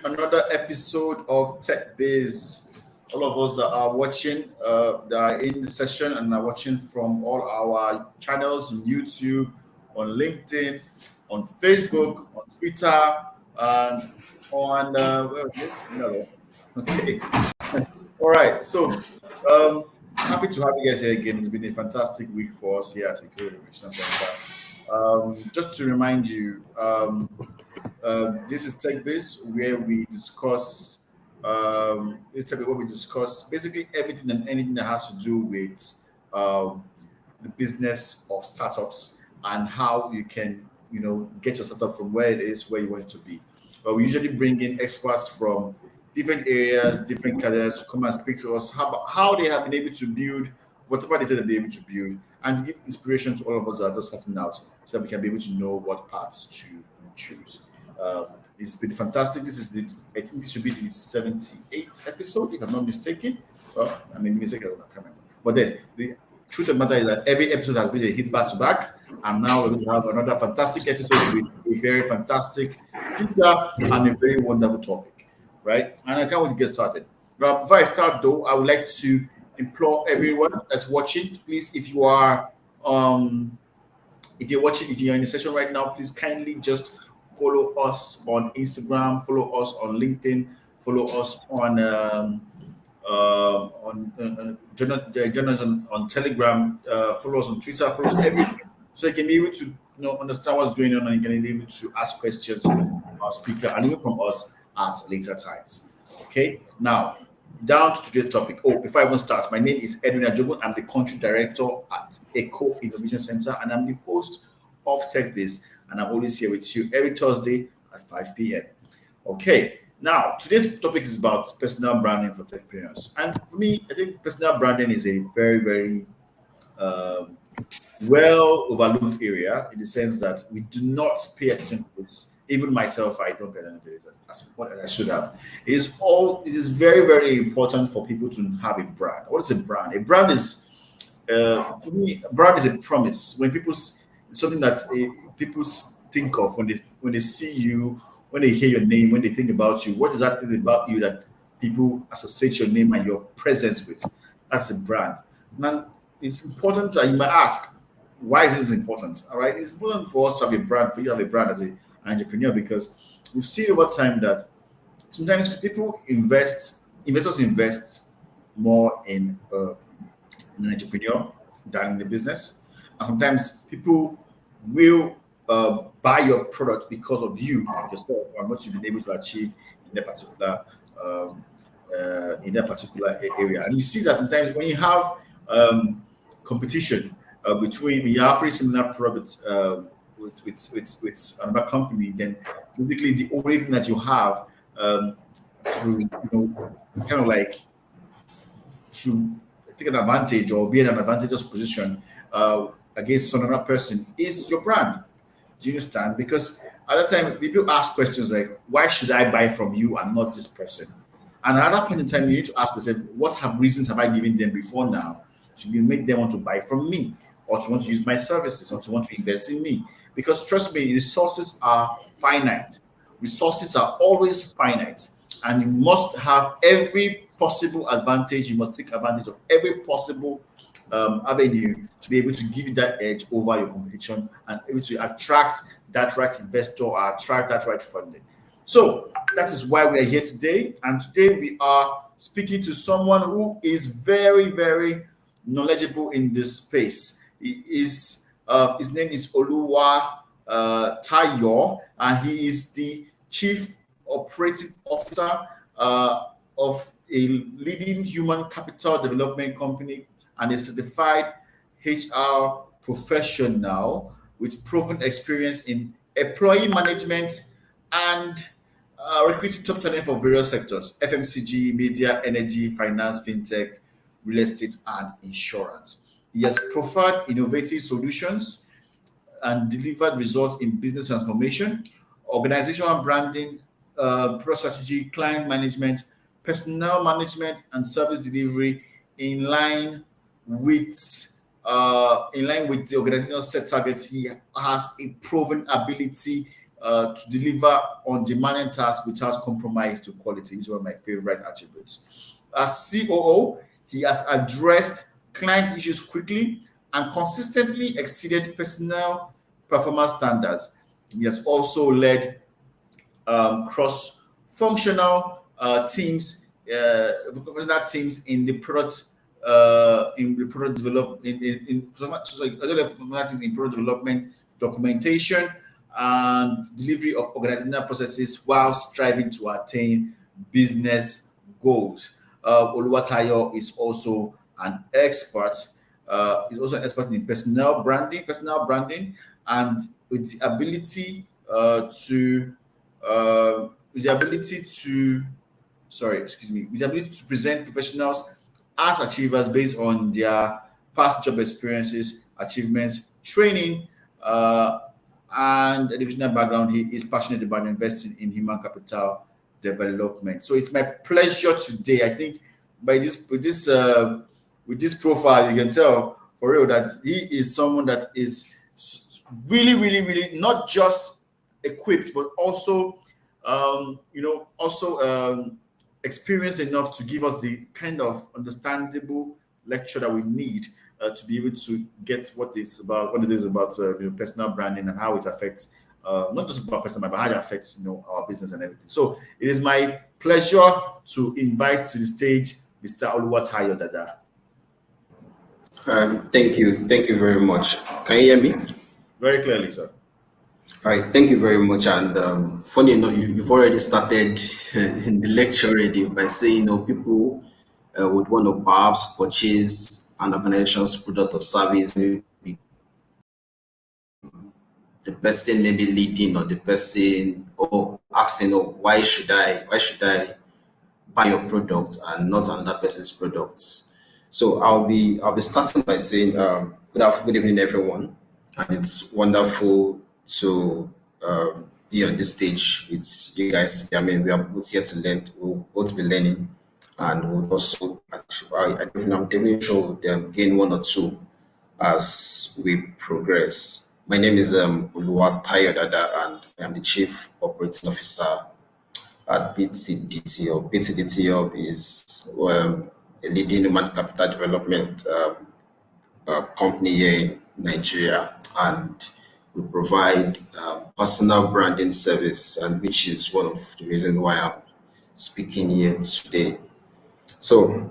Another episode of Techbiz. All of us that are watching, that are in the session and are watching from all our channels on YouTube, on LinkedIn, on Facebook, on Twitter, and on where was it? No. Okay. All right. So, happy to have you guys here again. It's been a fantastic week for us here at the Innovation Center. Just to remind you, this is Techbiz, where we discuss where we discuss basically everything and anything that has to do with um, the business of startups and how you can get your startup from where it is where you want it to be. But we usually bring in experts from different areas, different careers to come and speak to us about how they have been able to build whatever they say that they're able to build and give inspiration to all of us that are just starting out so that we can be able to know what paths to choose. Uh, it's been fantastic. I think this should be the 78th episode, if I'm not mistaken. Well, I mean, mistaken, I can't remember. But then the truth of the matter is that every episode has been a hit back to back. And now we're going to have another fantastic episode with a very fantastic speaker and a very wonderful topic, right? And I can't wait to get started. But before I start, though, I would like to implore everyone that's watching, please, if you're watching, if you're in the session right now, please kindly just follow us on Instagram, follow us on LinkedIn, follow us join us on Telegram, follow us on Twitter, follow us everywhere, so you can be able to understand what's going on and you can be able to ask questions from our speaker and even from us at later times. Okay, now down to today's topic. Oh, before I even start, my name is Edwin Ajogun. I'm the country director at Eco Innovation Center, and I'm the host of TechBiz. And I'm always here with you every Thursday at 5 p.m. Okay, now today's topic is about personal branding for techpreneurs. And for me, I think personal branding is a very, very well overlooked area in the sense that we do not pay attention to this. Even myself, I don't pay attention to it as what I should have. It is very, very important for people to have a brand. What is a brand? A brand is for me, a brand is a promise. When it's something that people think of when they see you, when they hear your name, when they think about you. What is that thing about you that people associate your name and your presence with? That's a brand. Now, it's important. You might ask, why is this important? All right, it's important for us to have a brand, for you to have a brand as an entrepreneur, because we've seen over time that sometimes investors invest more in an entrepreneur than in the business, and sometimes people will buy your product because of you yourself and what you've been able to achieve in that particular area. And you see that sometimes when you have competition between when you have very similar products with another company, then basically the only thing that you have to kind of like to take an advantage or be in an advantageous position against another person is your brand. Do you understand? Because at that time, people ask questions like, why should I buy from you and not this person? And at that point in time, you need to ask yourself, reasons have I given them before now to make them want to buy from me or to want to use my services or to want to invest in me? Because trust me, resources are finite. Resources are always finite. And you must have every possible advantage. You must take advantage of every possible avenue to be able to give you that edge over your competition and able to attract that right investor or attract that right funding. So that is why we are here today. And today we are speaking to someone who is very, very knowledgeable in this space. His name is Oluwatayo, and he is the Chief Operating Officer of a leading human capital development company and a certified HR professional with proven experience in employee management and recruiting top talent for various sectors: FMCG, media, energy, finance, fintech, real estate, and insurance. He has profiled innovative solutions and delivered results in business transformation, organizational branding, product strategy, client management, personnel management, and service delivery in line with the organizational set targets. He has a proven ability to deliver on demanding tasks without compromise to quality. These are my favorite attributes. As COO, he has addressed client issues quickly and consistently exceeded personal performance standards. He has also led cross-functional teams in the product develop in product development, documentation, and delivery of organizational processes while striving to attain business goals. Oluwatayo is also an expert. He's also an expert in personal branding, and with the ability to with the ability to with the ability to present professionals as achievers based on their past job experiences, achievements, training, and educational background. He is passionate about investing in human capital development. So it's my pleasure today. I think by this with this profile, you can tell for real that he is someone that is really not just equipped, but also experienced enough to give us the kind of understandable lecture that we need to be able to get what it is about personal branding and how it affects not just about personal, but how it affects our business and everything. So it is my pleasure to invite to the stage Mr. Oluwatayo Dada. Thank you very much. Can you hear me? Very clearly, sir. All right, thank you very much. And funny enough, you've already started in the lecture already by saying, people would want to perhaps purchase an organization's product or service, maybe the person maybe leading or the person or asking, why should I buy your product and not another person's product? So I'll be starting by saying good evening everyone, and it's wonderful to be on this stage with you guys. I mean, we are both here to learn. We'll both be learning, and we'll also, I'm definitely sure we'll gain one or two as we progress. My name is Oluwatayo Dada, and I'm the Chief Operating Officer at BTDTHub. BTDTHub is a leading human capital development company here in Nigeria, and we provide personal branding service, and which is one of the reasons why I'm speaking here today. So,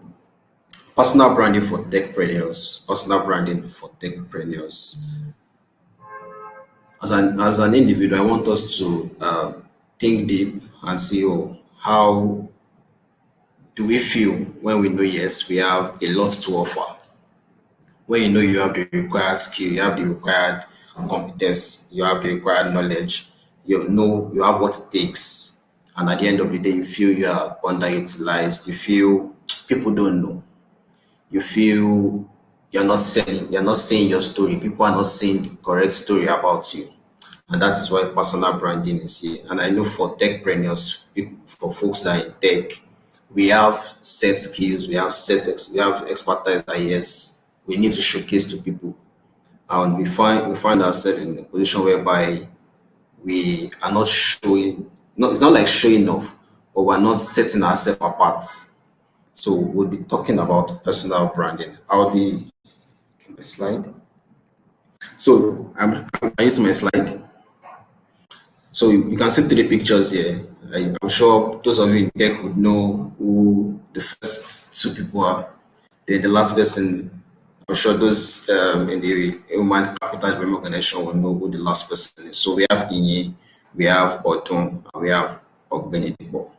personal branding for techpreneurs. As an individual, I want us to think deep and see how do we feel when we know, yes, we have a lot to offer. When you have the required skill, you have the required competence, you have the required knowledge, you have what it takes, and at the end of the day, you feel you are underutilized, you feel people don't know, you feel you're not saying your story, people are not saying the correct story about you, and that is why personal branding is here. And I know for techpreneurs, for folks that are in tech, we have set skills, we have expertise that yes, we need to showcase to people. And we find ourselves in a position whereby we are not showing, no, it's not like showing off, but we're not setting ourselves apart. So we'll be talking about personal branding. I'll be my slide. So I'm using my slide. So you can see 3 pictures here. I'm sure those of you in tech would know who the first 2 people are. Then the last person, I'm sure those in the human capital development organization will know who the last person is. So we have Inye, we have Oton, and we have Ogbenidipo.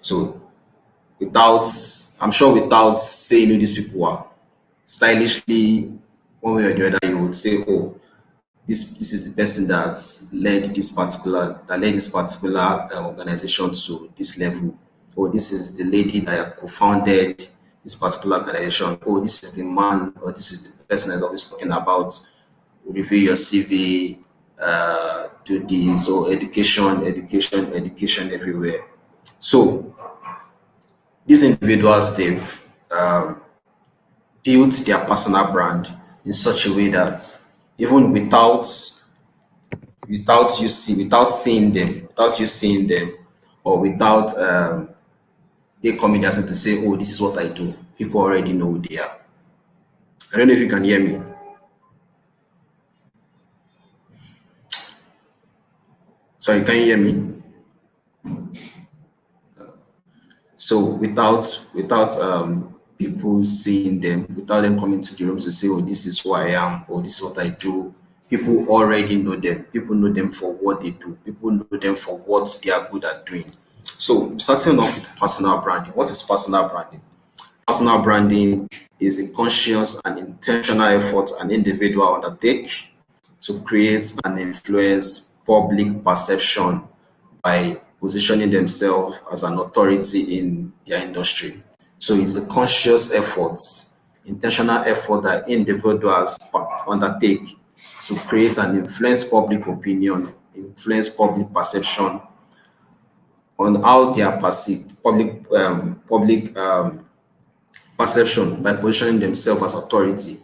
So without saying who these people are, stylishly, one way or the other, you would say, this is the person that led this particular organization to this level. Or this is the lady that co-founded this particular organization. This is the man, or this is the person that's always talking about review your CV, do this, or education everywhere. So these individuals, they've built their personal brand in such a way that even without without seeing them, or without they coming there to say, oh, this is what I do. People already know who they are. I don't know if you can hear me. Sorry, can you hear me? So without people seeing them, without them coming to the room to say, oh, this is who I am, or this is what I do, people already know them. People know them for what they do. People know them for what they are good at doing. So starting off with personal branding. What is personal branding? Personal branding is a conscious and intentional effort an individual undertake to create and influence public perception by positioning themselves as an authority in their industry. So it's a conscious effort, intentional effort that individuals undertake to create and influence public opinion, influence public perception on how they are perceived, public perception by positioning themselves as authority.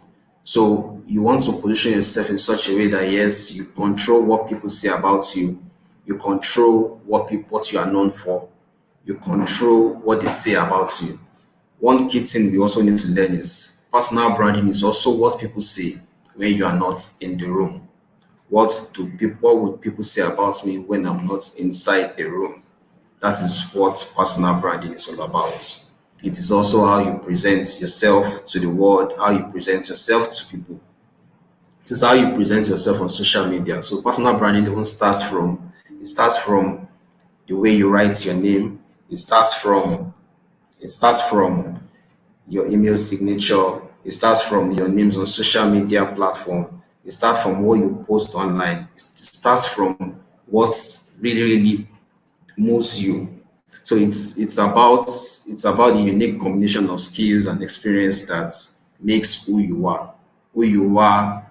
So you want to position yourself in such a way that yes, you control what people say about you, you control what you are known for, you control what they say about you. One key thing we also need to learn is personal branding is also what people say when you are not in the room. What would people say about me when I'm not inside the room? That is what personal branding is all about. It is also how you present yourself to the world, how you present yourself to people. It is how you present yourself on social media. So personal branding even starts from the way you write your name. It starts from your email signature. It starts from your names on social media platform. It starts from what you post online. It starts from what really moves you. So it's about the unique combination of skills and experience that makes who you are. Who you are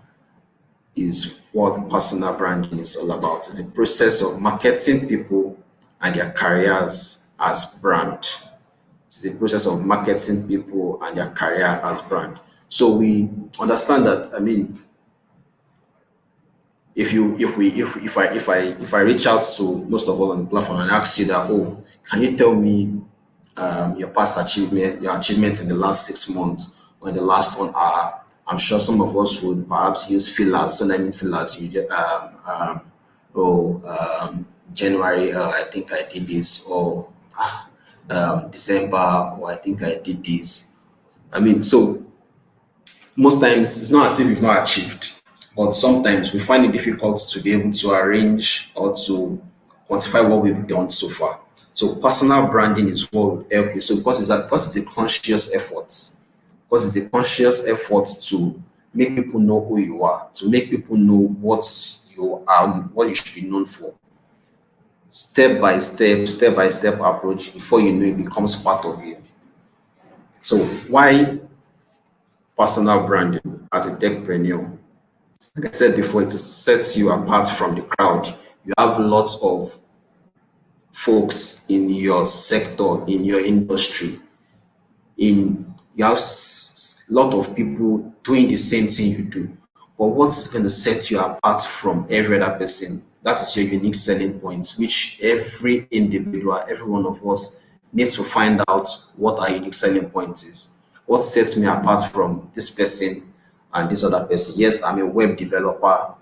is what personal branding is all about. It's the process of marketing people and their careers as brand. It's the process of marketing people and their career as brand. So we understand that. I mean, if I reach out to most of all on the platform and ask you that, oh, can you tell me your past achievement, your achievements in the last 6 months or in the last 1 hour? I'm sure some of us would perhaps use fillers. And I mean fillers, you get January, I think I did this, or December, or I think I did this. I mean, so most times it's not as if you've not achieved, but sometimes we find it difficult to be able to arrange or to quantify what we've done so far. So personal branding is what will help you. So because it's a conscious effort, to make people know who you are, to make people know what you are, what you should be known for. Step by step approach before you know it becomes part of you. So why personal branding as a techpreneur? Like I said before, it sets you apart from the crowd. You have lots of folks in your sector, in your industry, you have a lot of people doing the same thing you do. But what is going to set you apart from every other person? That is your unique selling point, which every individual, every one of us needs to find out what our unique selling point is. What sets me apart from this person and this other person? Yes, I'm a web developer.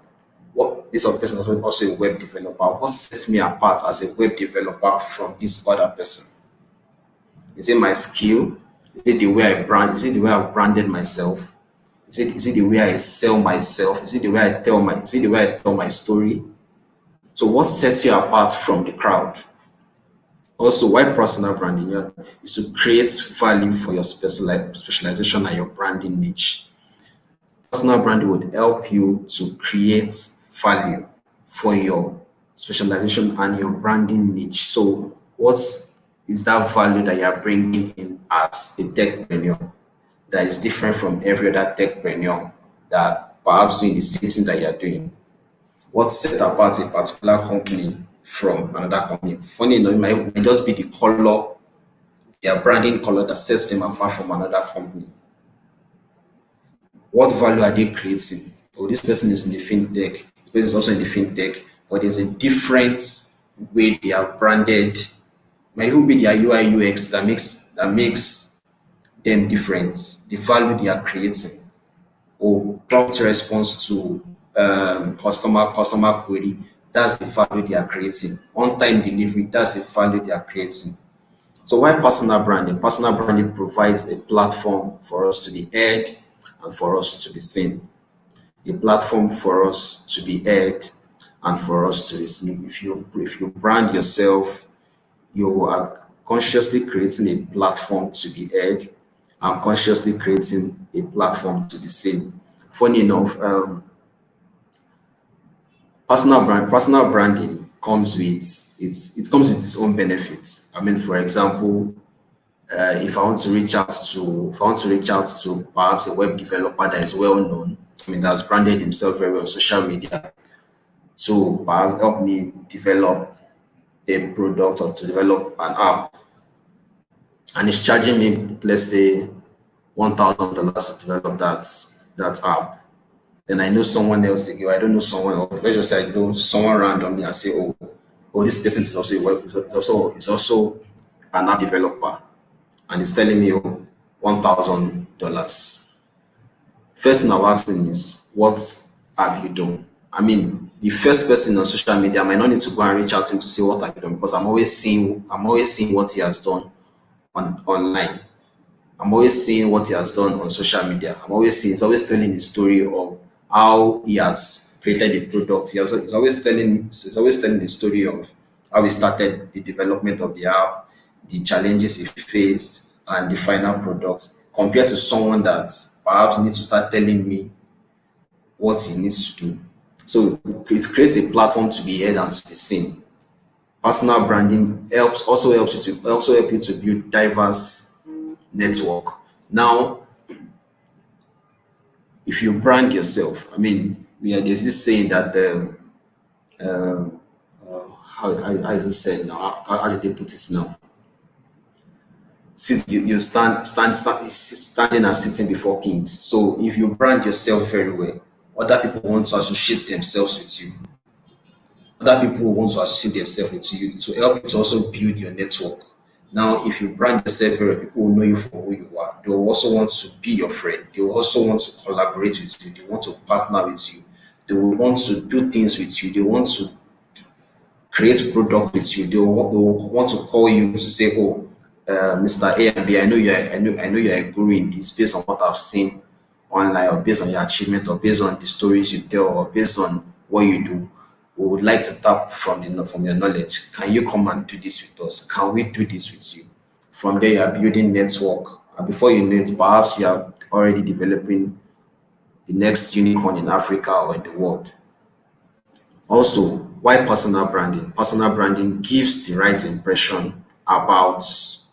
What this other person is also a web developer. What sets me apart as a web developer from this other person? Is it my skill? Is it the way I brand? Is it the way I've branded myself? Is it the way I sell myself? Is it the way I tell my story? So what sets you apart from the crowd? Also, why personal branding? Yeah, is to create value for your specialization and your branding niche. Personal branding would help you to create value for your specialization and your branding niche. So what is that value that you're bringing in as a techpreneur that is different from every other techpreneur that perhaps doing the same thing that you're doing? What set apart a particular company from another company? Funny enough, it might just be the color, their branding color that sets them apart from another company. What value are they creating? Oh, this person is in the fintech, this person is also in the fintech, but there's a different way they are branded. Might even be their UI UX that makes them different. The value they are creating, or prompt response to customer query. That's the value they are creating. On time delivery. That's the value they are creating. So why personal branding? Personal branding provides a platform for us to be heard and for us to be seen. A platform for us to be heard and for us to be seen. If you brand yourself, you are consciously creating a platform to be heard and consciously creating a platform to be seen. Funny enough, personal branding comes with its own benefits. I mean, for example, if I want to reach out to perhaps a web developer that is well known, I mean, that's branded himself very well on social media to perhaps help me develop a product or to develop an app, and it's charging me, let's say, $1,000 to develop that app. Then I know someone else again. I don't know someone else. Let's just say I know someone randomly and say, oh, this person is also is also an app developer, and it's telling me, oh, $1,000. First thing I'm asking is, what have you done? I mean, the first person on social media, I might not need to go and reach out to him to say what have you done, because I'm always seeing what he has done online. I'm always seeing what he has done on social media. He's always telling the story of how he has created a product. He's always telling the story of how he started the development of the app, the challenges he faced, and the final product. Compared to someone that perhaps needs to start telling me what he needs to do. So it creates a platform to be heard and to be seen. Personal branding help you to build diverse network. Now, if you brand yourself, I mean, there's this saying that how is it said now? How did they put it now? Since you standing and sitting before kings. So if you brand yourself very well, other people want to associate themselves with you. Other people want to associate themselves with you to help you to also build your network. Now, if you brand yourself very well, people will know you for who you are. They will also want to be your friend. They will also want to collaborate with you. They want to partner with you. They will want to do things with you. They want to create product with you. They will want to call you to say, oh, Mr. A and B, I know you're a guru in this based on what I've seen online, or based on your achievement, or based on the stories you tell, or based on what you do. We would like to tap from your knowledge. Can you come and do this with us? Can we do this with you? From there, you are building network, and before you know it, perhaps you are already developing the next unicorn in Africa or in the world. Also, why personal branding? Personal branding gives the right impression about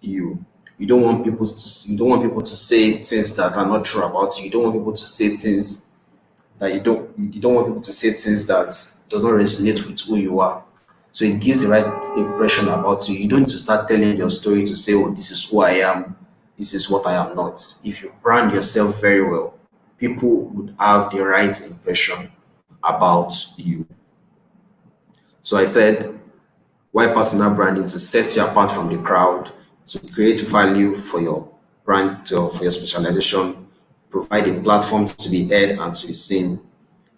you. You don't want people to say things that are not true about you. You don't want people to say things that you don't want people to say things that does not resonate with who you are. So it gives the right impression about you. You don't need to start telling your story to say, oh, this is who I am, this is what I am not. If you brand yourself very well, people would have the right impression about you. So I said, why personal branding? To set you apart from the crowd, to create value for your brand, for your specialization, provide a platform to be heard and to be seen.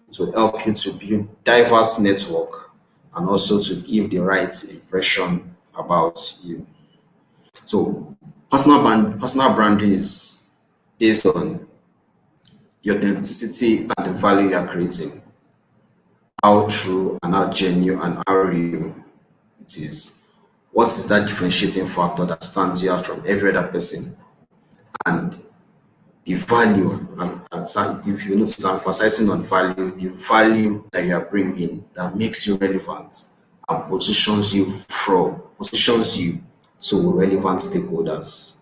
It will help you to build diverse network and also to give the right impression about you. So personal branding is based on the authenticity and the value you are creating, how true and how genuine and how real it is. What is that differentiating factor that stands you out from every other person? And the value, and if you notice, I'm emphasizing on value, the value that you are bringing that makes you relevant and positions you to relevant stakeholders.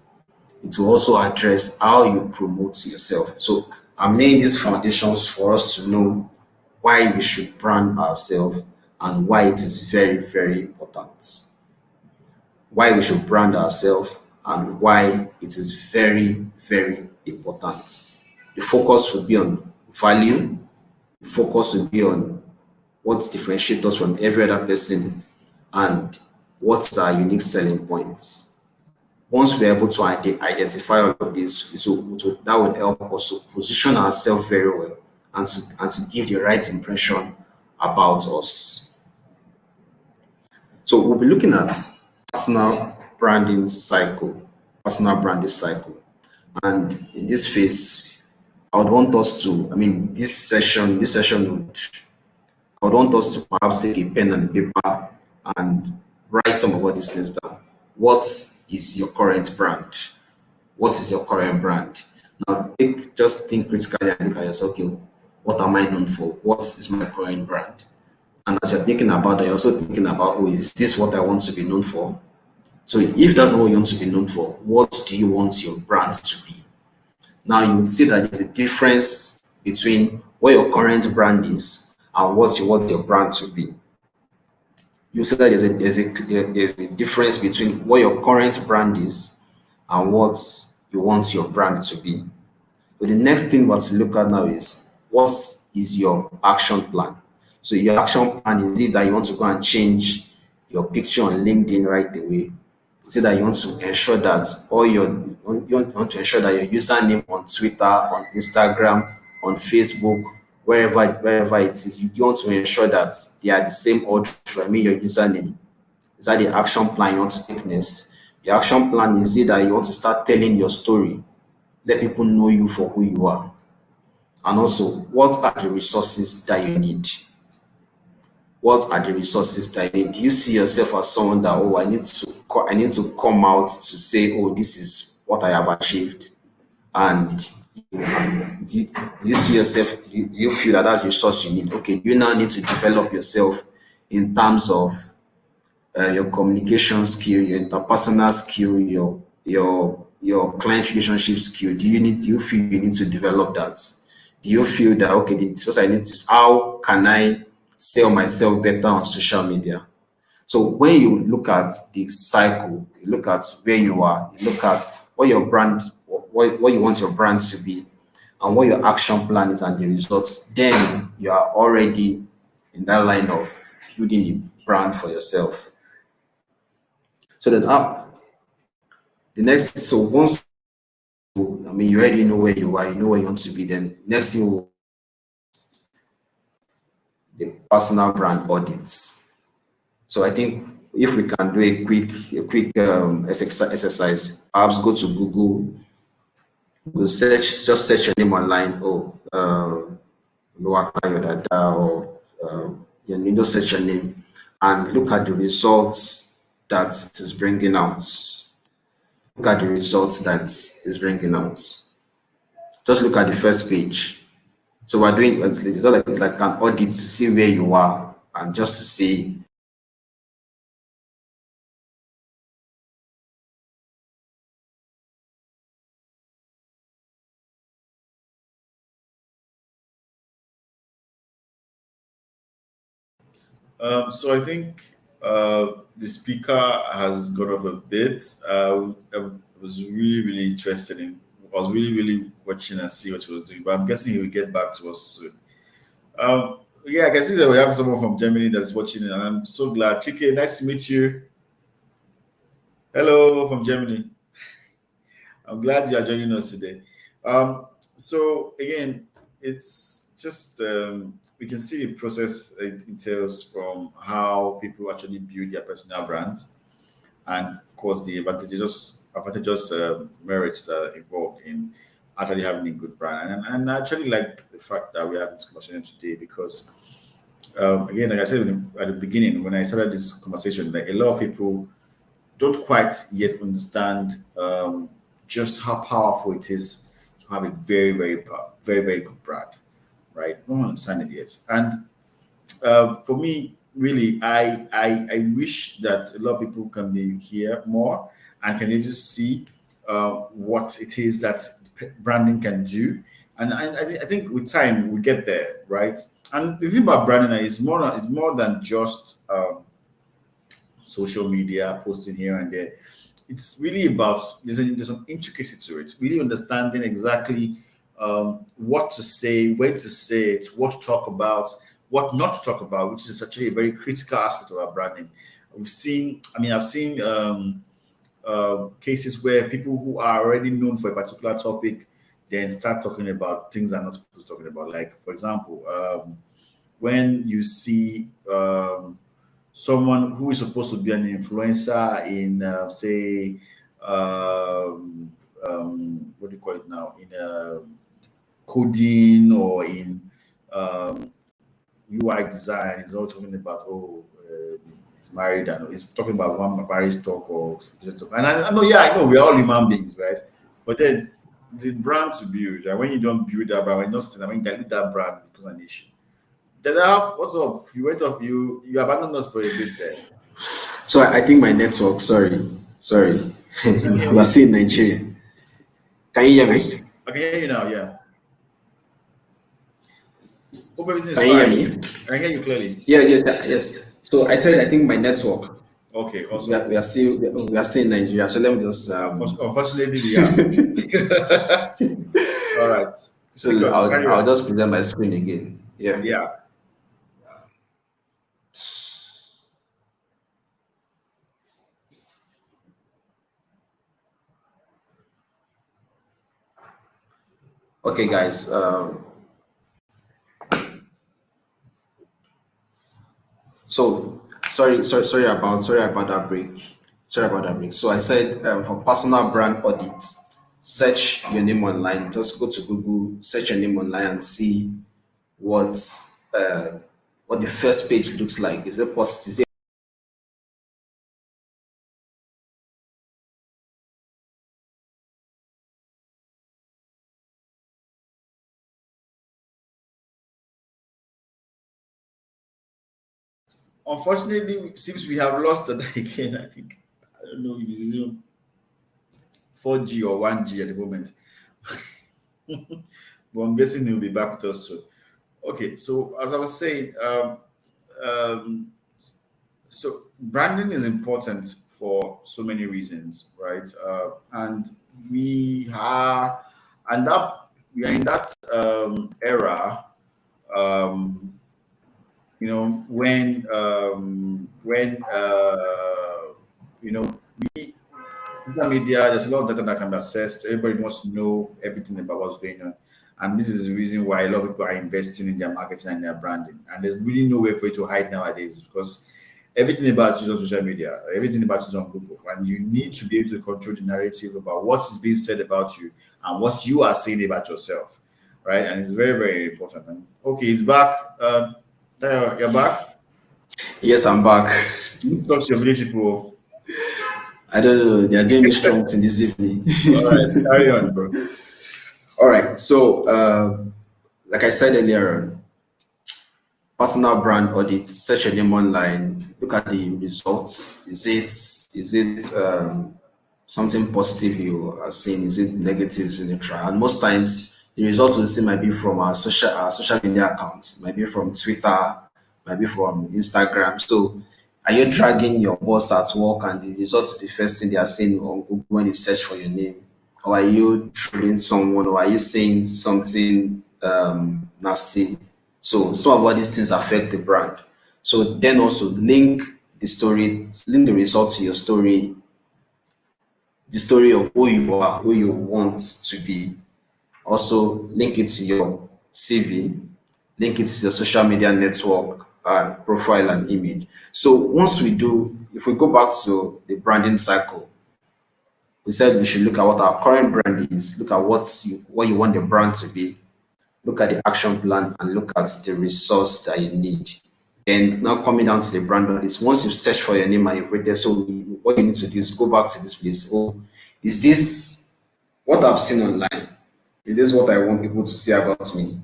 It will also address how you promote yourself. So I'm laying these foundations for us to know why we should brand ourselves and why it is very, very important. Why we should brand ourselves and why it is very, very important. The focus will be on value, the focus will be on what differentiates us from every other person, and what's our unique selling points. Once we're able to identify all of this, that would help us to position ourselves very well and to give the right impression about us. So we'll be looking at personal branding cycle, personal branding cycle. And in this phase, I would want us to, I mean, I would want us to perhaps take a pen and paper and write some of all these things down. What is your current brand? What is your current brand? Now, just think critically and look at yourself. Okay, what am I known for? What is my current brand? And as you're thinking about that, you're also thinking about, oh, is this what I want to be known for? So if that's not what you want to be known for, what do you want your brand to be? Now you would see that there's a difference between what your current brand is and what you want your brand to be. You see that there's a difference between what your current brand is and what you want your brand to be. So the next thing we have to look at now is, what is your action plan? So your action plan, is it that you want to go and change your picture on LinkedIn right away? Is it that you want to ensure that you want to ensure that your username on Twitter, on Instagram, on Facebook, wherever it is, you want to ensure that they are the same all through? I mean, your username. Is that the action plan you want to take next? Your action plan, is it that you want to start telling your story, let people know you for who you are? And also, what are the resources that you need? What are the resources that you need? Do you see yourself as someone that, oh, I need to come out to say, oh, this is what I have achieved? And do you see yourself, do you feel that that's the resource you need? Okay, you now need to develop yourself in terms of your communication skill, your interpersonal skill, your client relationship skill. Do you feel you need to develop that? Do you feel that, okay, the resource I need is, how can I sell myself better on social media? So when you look at the cycle, you look at where you are, you look at what your brand, what you want your brand to be, and what your action plan is and the results, then you are already in that line of building a brand for yourself. So then the next, so once, I mean, you already know where you are, you know where you want to be, then next thing, the personal brand audits. So I think if we can do a quick exercise, perhaps go to Google, just search your name online. Oh, Oluwatayo Dada, or you need to search your name and look at the results that it is bringing out. Look at the results that is bringing out. Just look at the first page. So we're doing, it's like an audit to see where you are and just to see. So I think the speaker has got off a bit. I was really interested in. I was really watching and see what he was doing, but I'm guessing he will get back to us soon. Yeah, I can see that we have someone from Germany that's watching, and I'm so glad. Chike, nice to meet you. Hello from Germany. I'm glad you are joining us today. So again, it's just we can see the process it entails from how people actually build their personal brands, and of course the advantageous merits that are involved in actually having a good brand. And I actually like the fact that we have this conversation today because again, like I said at the beginning when I started this conversation, like a lot of people don't quite yet understand just how powerful it is to have a very good brand, right? Don't understand it yet. And for me, really, I wish that a lot of people can be here more and can even see what it is that branding can do. And I think with time we get there, right? And the thing about branding is more than just social media posting here and there. It's really about there's some intricacy to it. Really understanding exactly what to say, when to say it, what to talk about, what not to talk about, which is actually a very critical aspect of our branding. I've seen cases where people who are already known for a particular topic then start talking about things they're not supposed to talk about. Like, for example, when you see someone who is supposed to be an influencer in, say, what do you call it now, in coding or in UI design, is all talking about, he's married and he's talking about one marriage talk or and I know, yeah, I know we're all human beings, right? But then the brand to build, and when you don't build that brand, when you're not sitting, when you dilute that brand, it becomes an issue. Then what's up? You went off, you abandoned us for a bit there. So I think my network, sorry. We're still in Nigeria. Can you hear me? I can hear you now, yeah. Hope everything is Can you fine. hear me? I can hear you clearly. Yes. So I said I think my network. Okay, awesome. We are still in Nigeria. So let me just Unfortunately, we are. All right. So Carry I'll on. just present my screen again. Yeah. Yeah. Okay, guys. So sorry about that break. Sorry about that break. So I said for personal brand audits, search your name online. Just go to Google, search your name online, and see what uh, what the first page looks like. Is it post? Is it Unfortunately, it seems we have lost that again. I think, I don't know if it's using 4G or 1G at the moment. But I'm guessing he'll be back with us soon. Okay, so as I was saying, um, so branding is important for so many reasons, right? And we are, and that we are in that era, um, you know, we social media, there's a lot of data that can be accessed. Everybody wants to know everything about what's going on. And this is the reason why a lot of people are investing in their marketing and their branding. And there's really no way for you to hide nowadays because everything about you is on social media, everything about you is on Google. And you need to be able to control the narrative about what is being said about you and what you are saying about yourself. Right. And it's very, very important. And okay, it's back. Tayo, you're back. Yes, I'm back. You talk to your village people. I don't know. They are doing me strong in this evening. All right, carry on, bro. All right. So, like I said earlier on, personal brand audit, search your name online, look at the results. Is it something positive you are seeing? Is it negatives in the trial? And most times the results we see might be from our social media accounts, might be from Twitter, might be from Instagram. So are you dragging your boss at work and the results is the first thing they are seeing on Google when they search for your name? Or are you trolling someone, or are you saying something nasty? So some of all these things affect the brand. So then also link the result to your story, the story of who you are, who you want to be. Also link it to your CV, link it to your social media network, profile and image. So once we do, if we go back to the branding cycle, we said we should look at what our current brand is, look at what you want the brand to be, look at the action plan, and look at the resource that you need. And now coming down to the brand audit, once you search for your name and you've read there, so what you need to do is go back to this place. Oh, is this what I've seen online? Is this what I want people to say about me?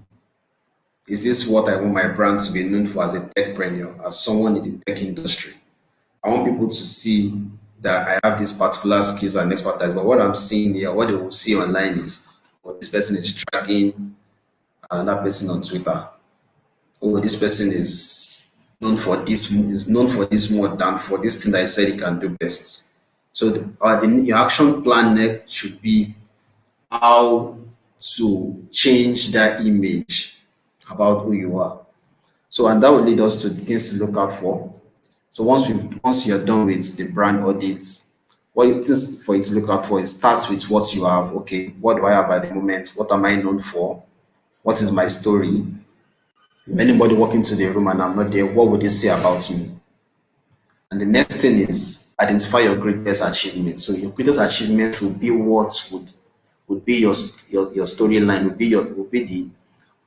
Is this what I want my brand to be known for as a techpreneur, as someone in the tech industry? I want people to see that I have these particular skills and expertise. But what I'm seeing here, what they will see online is, oh, this person is dragging another person on Twitter. Oh, this person is known for this more than for this thing that I said he can do best. So your action plan next should be how to change that image about who you are. So, and that will lead us to the things to look out for. So once you're done with the brand audit, what it is for you to look out for, it starts with what you have. Okay, what do I have at the moment? What am I known for? What is my story? If anybody walk into the room and I'm not there, what would they say about me? And the next thing is identify your greatest achievement. So your greatest achievement will be what would be your storyline, would be the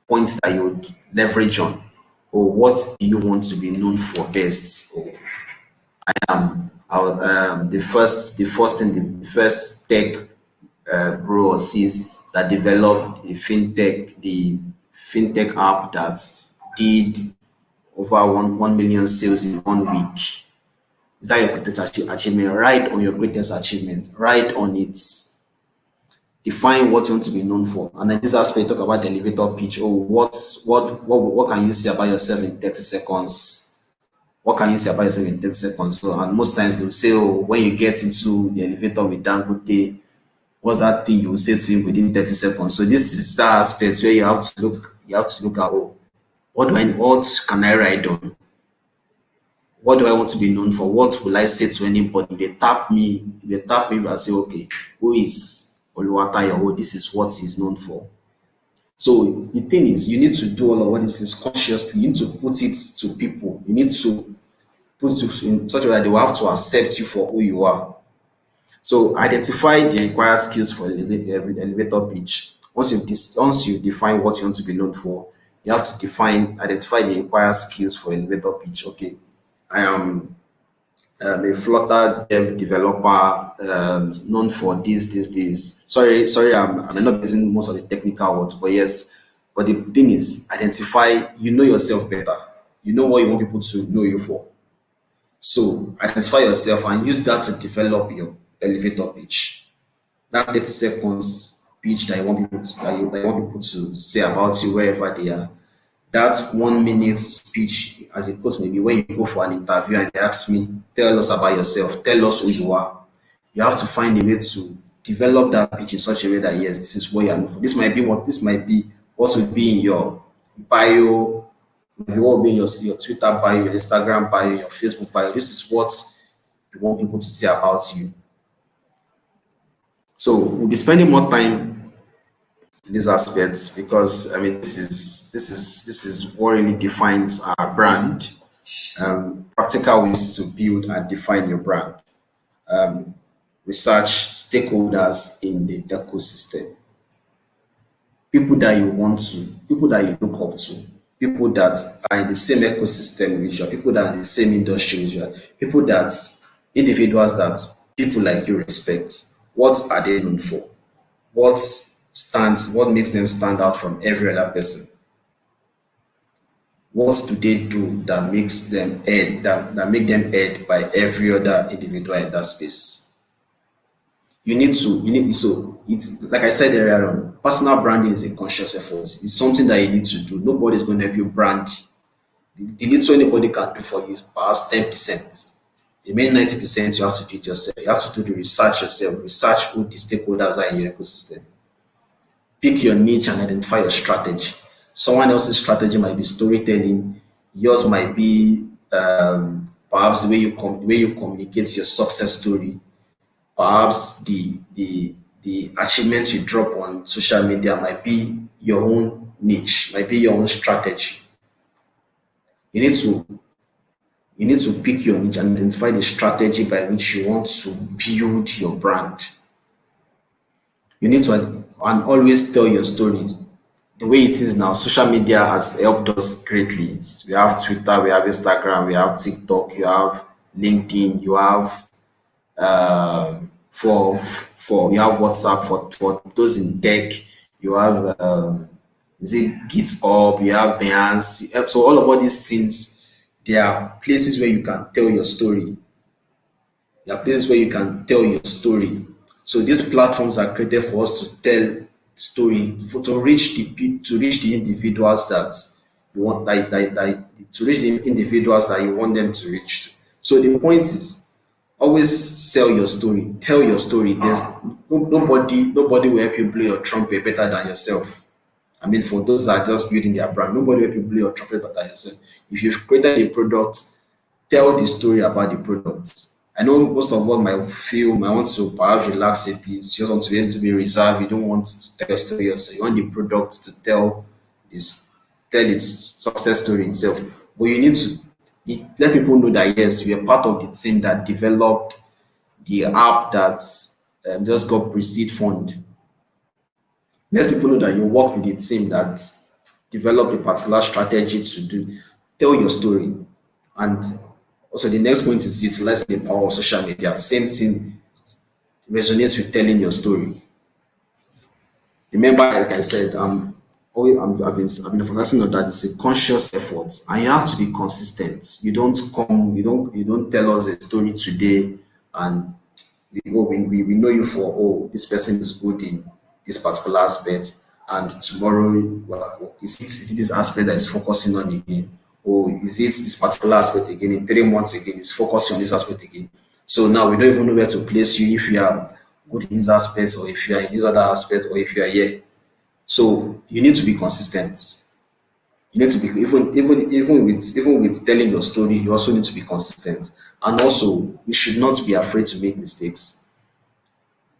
points that you would leverage on, or what do you want to be known for best? Or the first tech bro or sis that developed the fintech app that did over 1 million sales in 1 week. Is that your greatest achievement? Write on your greatest achievement. Write on it. Define what you want to be known for. And in this aspect, talk about the elevator pitch. Oh, what can you say about yourself in 30 seconds? What can you say about yourself in 30 seconds? So, and most times they will say, oh, when you get into the elevator with Dangote, what's that thing you will say to him within 30 seconds? So this is that aspect where you have to look at, oh, what can I write on? What do I want to be known for? What will I say to anybody? They tap me and say, okay, who is Oluwatayo? Oh, this is what he's known for. So the thing is, you need to do all of what this is consciously. You need to put it to people. You need to put it in such a way that they will have to accept you for who you are. So identify the required skills for elevator pitch. Once you define what you want to be known for, you have to identify the required skills for elevator pitch. Okay, I am a Flutter dev developer, known for this. Sorry, I may not be using most of the technical words, but yes. But the thing is, identify. You know yourself better. You know what you want people to know you for. So identify yourself and use that to develop your elevator pitch. That 30 seconds pitch that you want people to say about you wherever they are. That 1 minute speech, as it goes, maybe when you go for an interview and they ask me, tell us about yourself, tell us who you are. You have to find a way to develop that pitch in such a way that yes, this is what you are known for. This might be what would be in your bio, maybe what will be in your Twitter bio, your Instagram bio, your Facebook bio. This is what you want people to say about you. So we'll be spending more time in these aspects because I mean this is what really defines our brand. Practical ways to build and define your brand. Research stakeholders in the ecosystem, people that you look up to, people that are in the same ecosystem with you, people that are in the same industry with you, individuals that people like you respect. What are they known for? What makes them stand out from every other person? What do they do that makes them that make them heard by every other individual in that space? So it's like I said earlier on, personal branding is a conscious effort. It's something that you need to do. Nobody's going to help you brand. The little anybody can do for you is perhaps 10%. The main 90% you have to do it yourself. You have to do the research yourself. Research who the stakeholders are in your ecosystem. Pick your niche and identify your strategy. Someone else's strategy might be storytelling. Yours might be perhaps the way you communicate your success story. Perhaps the achievements you drop on social media might be your own niche, might be your own strategy. You need to pick your niche and identify the strategy by which you want to build your brand. You need to and always tell your story. The way it is now, social media has helped us greatly. We have Twitter, we have Instagram, we have TikTok, you have LinkedIn, you have you have WhatsApp for those in tech, you have is it GitHub, you have Behance. So all these things, there are places where you can tell your story. There are places where you can tell your story. So these platforms are created for us to tell story, to reach the individuals that you want to reach the individuals that you want them to reach. So the point is always sell your story, tell your story. There's nobody will help you blow your trumpet better than yourself. I mean, for those that are just building their brand, nobody will be blow your trumpet but that yourself. If you've created a product, tell the story about the product. I know most of us might feel, might want to perhaps relax a bit. You just want to be able to be reserved. You don't want to tell your story yourself. You want the product to this, tell its success story itself. But you need to let people know that yes, we are part of the team that developed the app that just got pre-seed fund. Let people know that you work with a team that developed a particular strategy to tell your story. And also the next point is utilizing the power of social media. Same thing resonates with telling your story. Remember, like I said, I've been focusing on that. It's a conscious effort, and you have to be consistent. You don't tell us a story today, and we know you for, oh, this person is good in this particular aspect, and tomorrow, well, is it this aspect that is focusing on again, or is it this particular aspect again? In 3 months again, it's focusing on this aspect again. So now we don't even know where to place you, if you are good in this aspect, or if you are in this other aspect, or if you are here. So you need to be consistent. You need to be even with telling your story, you also need to be consistent. And also, you should not be afraid to make mistakes.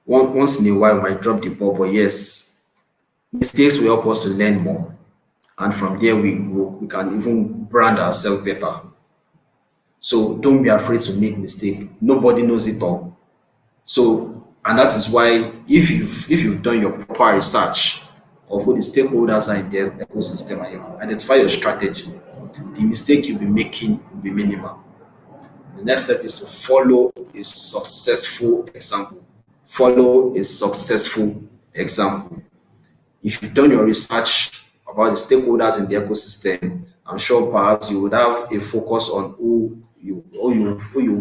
Once in a while, we might drop the ball, but yes, mistakes will help us to learn more, and from there we can even brand ourselves better. So don't be afraid to make mistake. Nobody knows it all. So, and that is why if you've done your proper research of who the stakeholders are in the ecosystem and you identify your strategy, the mistake you'll be making will be minimal. The next step is to follow a successful example. Follow a successful example. If you've done your research about the stakeholders in the ecosystem, I'm sure perhaps you would have a focus on who you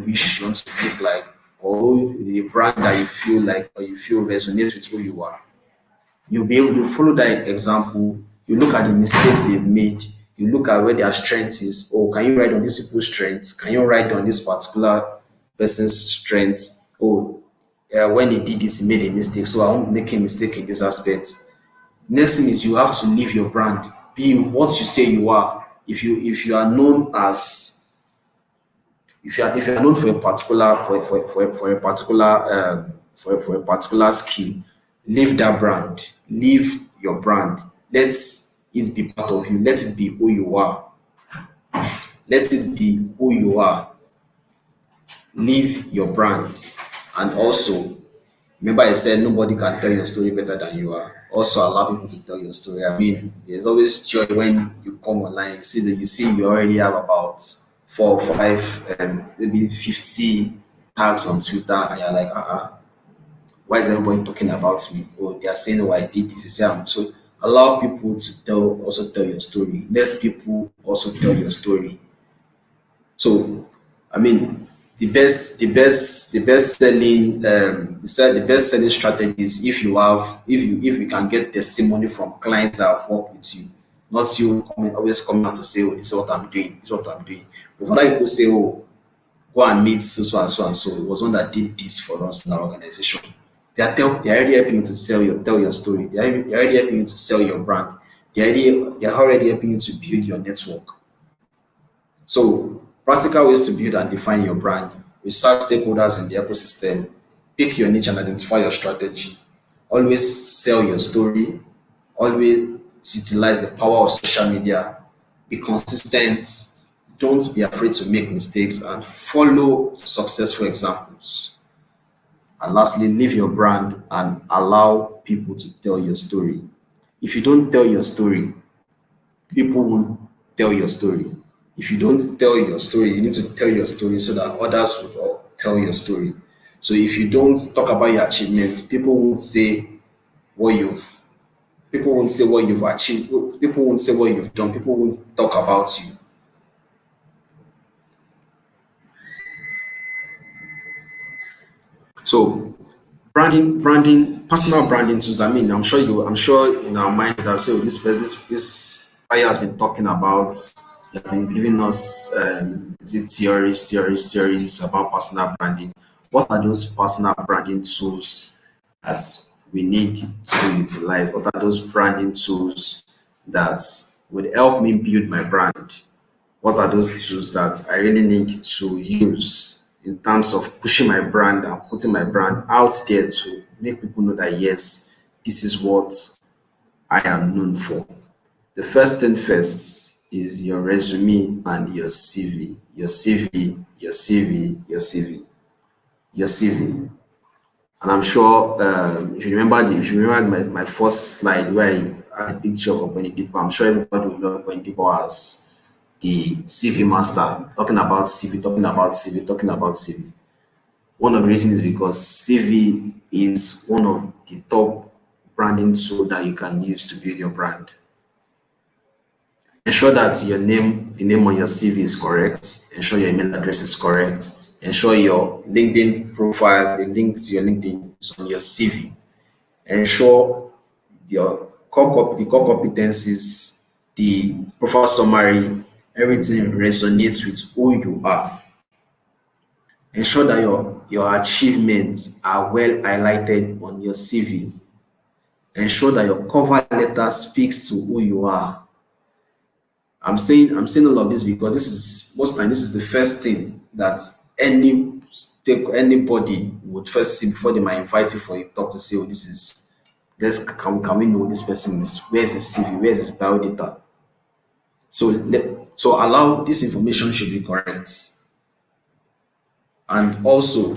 wish you want to look like, or the brand that you feel like or you feel resonates with who you are. You'll be able to follow that example. You look at the mistakes they've made. You look at where their strength is. Oh, can you write on this people's strengths? Can you write on this particular person's strengths? Oh, when he did this, he made a mistake. So I won't make a mistake in this aspect. Next thing is you have to leave your brand. Be what you say you are. If you are known as if you are known for a particular for a particular for a particular skill, leave that brand. Leave your brand. Let it be part of you. Let it be who you are. Let it be who you are. Leave your brand. And also, remember I said nobody can tell your story better than you are. Also allow people to tell your story. I mean, there's always joy when you come online. You already have about 4 or 5, maybe 50 tags on Twitter, and you're like, why is everybody talking about me? Or they are saying, oh, I did this. You say, so allow people to also tell your story. Let people also tell your story. So, I mean, the best selling strategy is if you can get testimony from clients that have worked with you, not you always coming out to say, oh, this is what I'm doing, this is what I'm doing. But other people say, oh, go and meet so and so and so. It was one that did this for us in our organization. They're already helping you to tell your story. They're already helping you to sell your brand. They're already helping you to build your network. So, practical ways to build and define your brand. Research stakeholders in the ecosystem. Pick your niche and identify your strategy. Always sell your story. Always utilize the power of social media. Be consistent. Don't be afraid to make mistakes and follow successful examples. And lastly, leave your brand and allow people to tell your story. If you don't tell your story, people won't tell your story. If you don't tell your story, you need to tell your story so that others will tell your story. So if you don't talk about your achievements, people won't say what you've achieved. People won't say what you've done. People won't talk about you. So personal branding tools. I mean, I'm sure in our mind that say, oh, this guy has been talking about, have been giving us theories about personal branding. What are those personal branding tools that we need to utilize? What are those branding tools that would help me build my brand? What are those tools that I really need to use in terms of pushing my brand and putting my brand out there to make people know that yes, this is what I am known for? The first thing first is your resume and your CV. Your CV, your CV, your CV, your CV. And I'm sure if you remember my first slide where I had a picture of Ogbeni, I'm sure everybody will know Ogbeni as the CV master, talking about CV, talking about CV, talking about CV. One of the reasons is because CV is one of the top branding tool that you can use to build your brand. Ensure that the name on your CV is correct. Ensure your email address is correct. Ensure your LinkedIn profile, the link to your LinkedIn is on your CV. Ensure the core competencies, the profile summary, everything resonates with who you are. Ensure that your achievements are well highlighted on your CV. Ensure that your cover letter speaks to who you are. I'm saying all of this because this is most time this is the first thing that anybody would first see before they might invite you for a talk to say, oh, this is can we know who this person is? Where is his CV? Where is his bio data? So allow this information should be correct. And also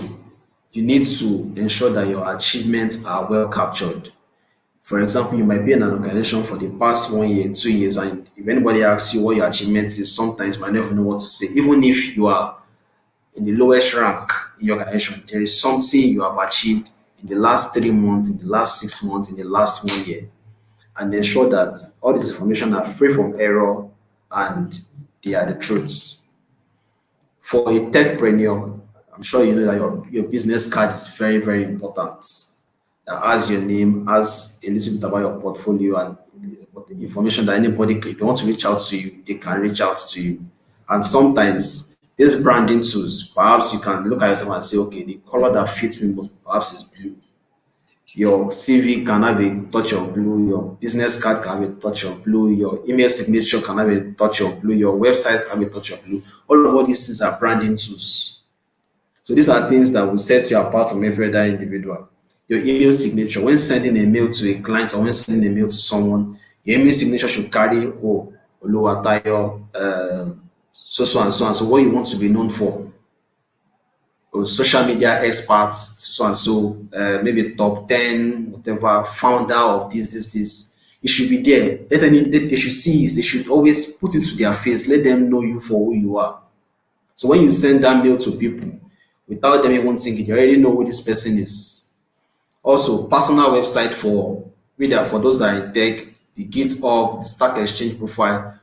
you need to ensure that your achievements are well captured. For example, you might be in an organization for the past 1 year, 2 years, and if anybody asks you what your achievements is, sometimes you might not even know what to say. Even if you are in the lowest rank in your organization, there is something you have achieved in the last 3 months, in the last 6 months, in the last 1 year, and ensure that all this information are free from error and they are the truths. For a techpreneur, I'm sure you know that your business card is very, very important. That has your name, has a little bit about your portfolio and the information that anybody, if they want to reach out to you, they can reach out to you. And sometimes these branding tools, perhaps you can look at yourself and say, okay, the color that fits me most perhaps is blue. Your CV can have a touch of blue, your business card can have a touch of blue, your email signature can have a touch of blue, your website can have a touch of blue. All these things are branding tools. So these are things that will set you apart from every other individual. Your email signature, when sending a mail to a client or when sending a mail to someone, your email signature should carry, oh, Oluwatayo, so and so and so, what you want to be known for. Or social media experts, so and so, maybe top 10, whatever, founder of this. It should be there. They should see it. They should always put it to their face. Let them know you for who you are. So when you send that mail to people, without them even thinking, you already know who this person is. Also, personal website for those that are in tech, the GitHub, the Stack Exchange profile.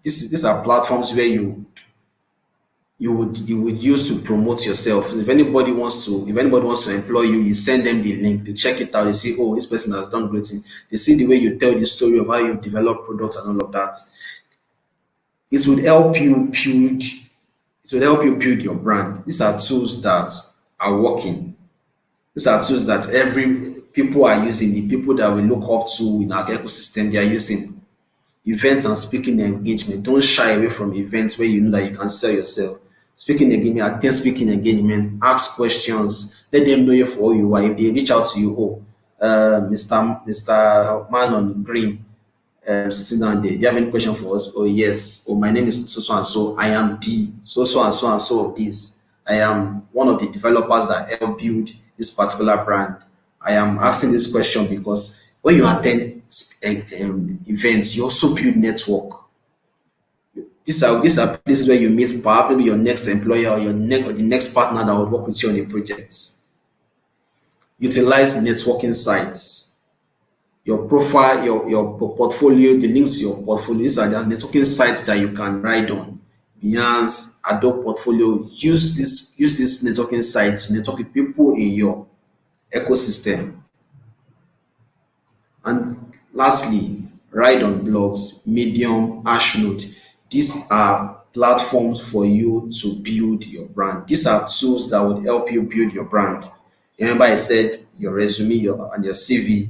These are platforms where you would use to promote yourself. If anybody wants to employ you, you send them the link, they check it out, they say, oh, this person has done great thing. They see the way you tell the story of how you develop products and all of that. It would help you build your brand. These are tools that are working. These are tools that every people are using, the people that we look up to in our ecosystem, they are using. Events and speaking engagement. Don't shy away from events where you know that you can sell yourself. Speaking engagement, attend speaking engagement, ask questions, let them know you for who you are. If they reach out to you, oh, Mr. Man on Green, sitting down there. Do you have any question for us? Oh, yes. Oh, my name is so and so. I am the so and so of this. I am one of the developers that help build this particular brand. I am asking this question because when you attend events, you also build network. These are places where you meet perhaps maybe your next employer or or the next partner that will work with you on a project. Utilize networking sites. Your profile, your portfolio, the links to your portfolio. These are the networking sites that you can ride on. Behance, Adobe Portfolio. Use this networking sites to network with people in your ecosystem. And lastly, write on blogs, Medium, Ashnote. These are platforms for you to build your brand. These are tools that would help you build your brand. Remember, I said your resume and your CV,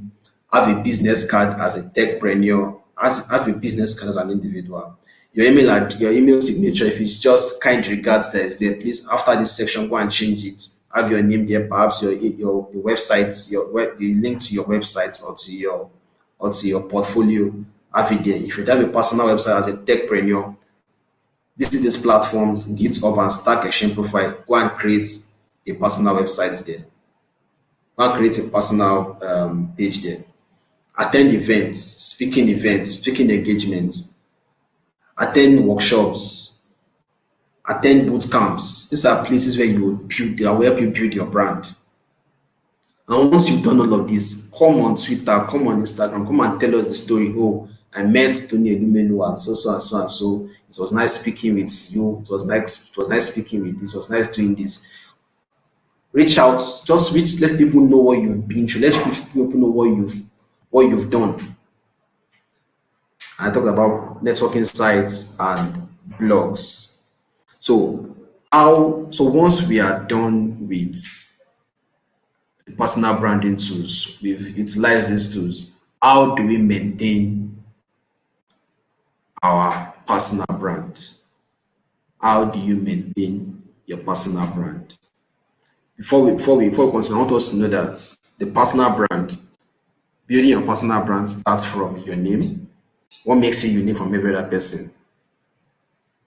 have a business card as a techpreneur, as have a business card as an individual. Your email signature, if it's just kind regards that is there, please after this section go and change it. Have your name there, perhaps your website, the link to your website or to your portfolio. Have it there. If you have a personal website as a techpreneur, visit these platforms, GitHub and Stack Exchange profile. Go and create a personal website there. Go and create a personal page there. Attend events, speaking engagements, attend workshops, attend boot camps. These are places where they will help you build your brand. And once you've done all of this, come on Twitter, come on Instagram, come and tell us the story. Oh, I met Tony Elumelu and so and so and so. It was nice speaking with you. It was nice speaking with this. It was nice doing this. Reach out, let people know what you've been through. Let people know what you've done. I talked about networking sites and blogs. So once we are done with the personal branding tools, we've utilized these tools, how do we maintain our personal brand? How do you maintain your personal brand? Before we continue, I want us to know that the personal brand, building your personal brand starts from your name. What makes you unique from every other person?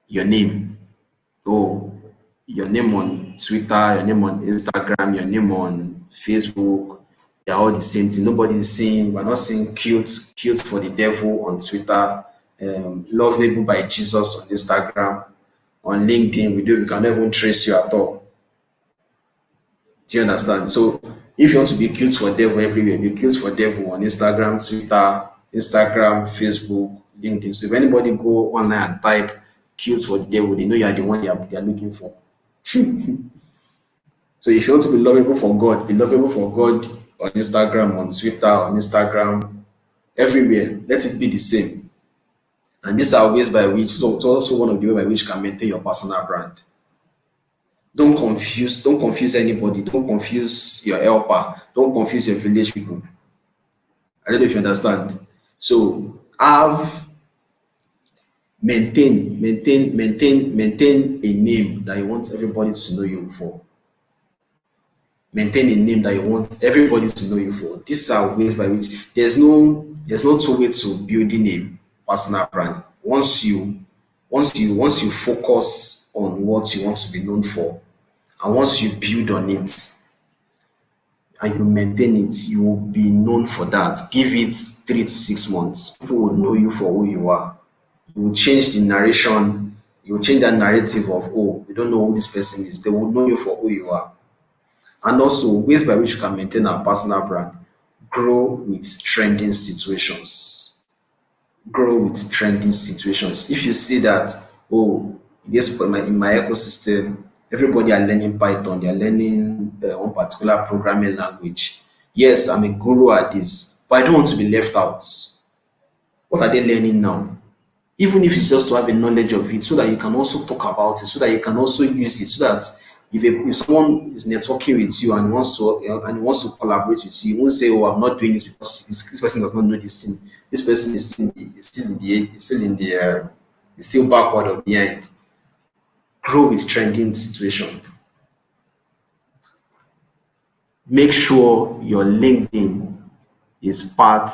Your name. Oh, your name on Twitter, your name on Instagram, your name on Facebook, they're all the same thing. Nobody is seeing, we're not seeing cute for the devil on Twitter, lovable by Jesus on Instagram, on LinkedIn, we can never even trace you at all. Do you understand? So if you want to be cute for devil everywhere, be cute for devil on Instagram, Twitter, Facebook, LinkedIn. So if anybody go online and type cute for the devil, they know you are the one they are looking for. So if you want to be lovable for God, be lovable for God on Instagram, on Twitter, everywhere. Let it be the same. And these are ways by which, so it's also one of the ways by which you can maintain your personal brand. Don't confuse anybody. Don't confuse your helper. Don't confuse your village people. I don't know if you understand. So maintain a name that you want everybody to know you for. Maintain a name that you want everybody to know you for. These are ways by which there's no two ways to building a personal brand. Once you focus on what you want to be known for, and once you build on it and you maintain it, you will be known for that. Give it 3 to 6 months. People will know you for who you are. You will change the narration. You will change that narrative of, oh, we don't know who this person is. They will know you for who you are. And also, ways by which you can maintain our personal brand. Grow with trending situations. Grow with trending situations. If you see that, oh, in my ecosystem, everybody are learning Python, they are learning one particular programming language. Yes, I'm a guru at this, but I don't want to be left out. What are they learning now? Even if it's just to have a knowledge of it, so that you can also talk about it, so that you can also use it, so that if someone is networking with you and wants to collaborate with you, you won't say, "Oh, I'm not doing this because this person does not know this thing. This person is still backward or behind." Grow with trending situation. Make sure your LinkedIn is part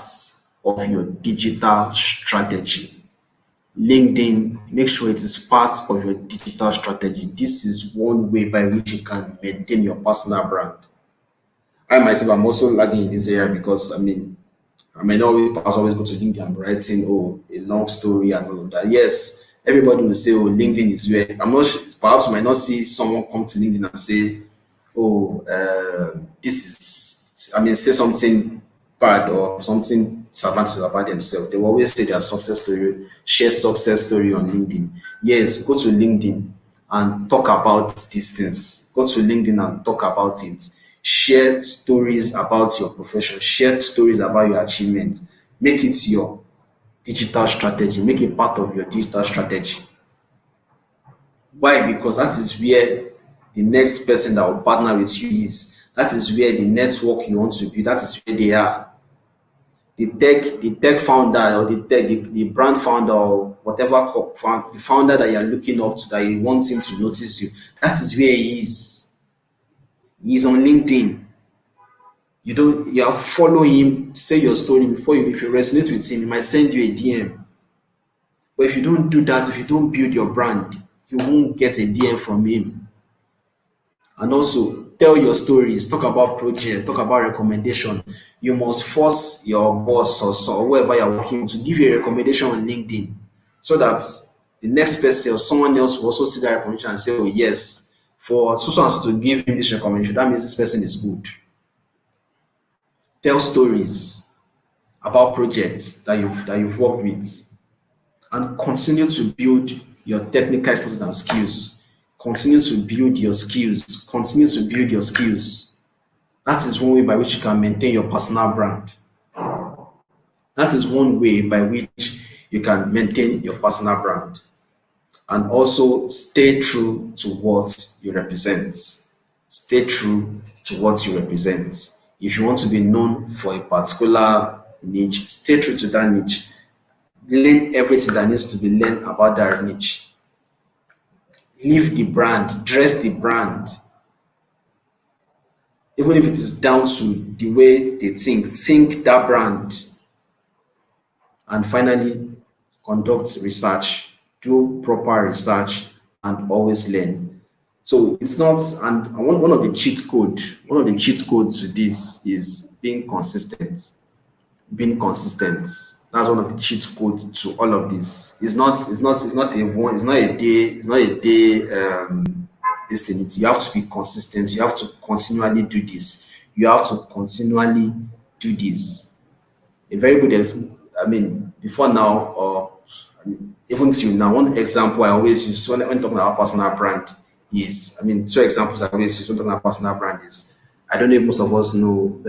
of your digital strategy. LinkedIn, make sure it is part of your digital strategy. This is one way by which you can maintain your personal brand. I myself, I'm also lagging in this area because I may not perhaps always go to LinkedIn and writing a long story and all of that. Yes, everybody will say, "Oh, LinkedIn is where." I'm not sure, perhaps you might not see someone come to LinkedIn and say, "Oh, say something bad or something disadvantageous about themselves." They will always say their success story, share success story on LinkedIn. Yes, go to LinkedIn and talk about these things. Go to LinkedIn and talk about it. Share stories about your profession. Share stories about your achievement. Make it your digital strategy. Make it part of your digital strategy. Why? Because that is where the next person that will partner with you is. That is where the network you want to build, that is where they are. the tech founder or the brand founder or whatever the founder that you're looking up to, that you want him to notice you, that is where he is. He's on LinkedIn. You are following him, say your story before you, if you resonate with him, he might send you a DM. But if you don't do that, if you don't build your brand, you won't get a DM from him. And also tell your stories, talk about project, talk about recommendation. You must force your boss or whoever you're working with to give you a recommendation on LinkedIn, so that the next person or someone else will also see that recommendation and say, oh yes, for so and so to give him this recommendation, that means this person is good. Tell stories about projects that you've worked with, and continue to build your technical expertise and skills. Continue to build your skills. Continue to build your skills. That is one way by which you can maintain your personal brand. That is one way by which you can maintain your personal brand. And also stay true to what you represent. Stay true to what you represent. If you want to be known for a particular niche, stay true to that niche. Learn everything that needs to be learned about that niche. Live the brand, dress the brand. Even if it is down to the way they think that brand. And finally, conduct research, do proper research, and always learn. So it's not, and one of the cheat codes to this is being consistent. Being consistent. That's one of the cheat codes to all of this. It's not a day this thing. You have to be consistent. You have to continually do this. You have to continually do this. A very good before now, or even till now, one example I always use when talking about personal brand is, two examples I always use when talking about personal brand is, I don't know if most of us know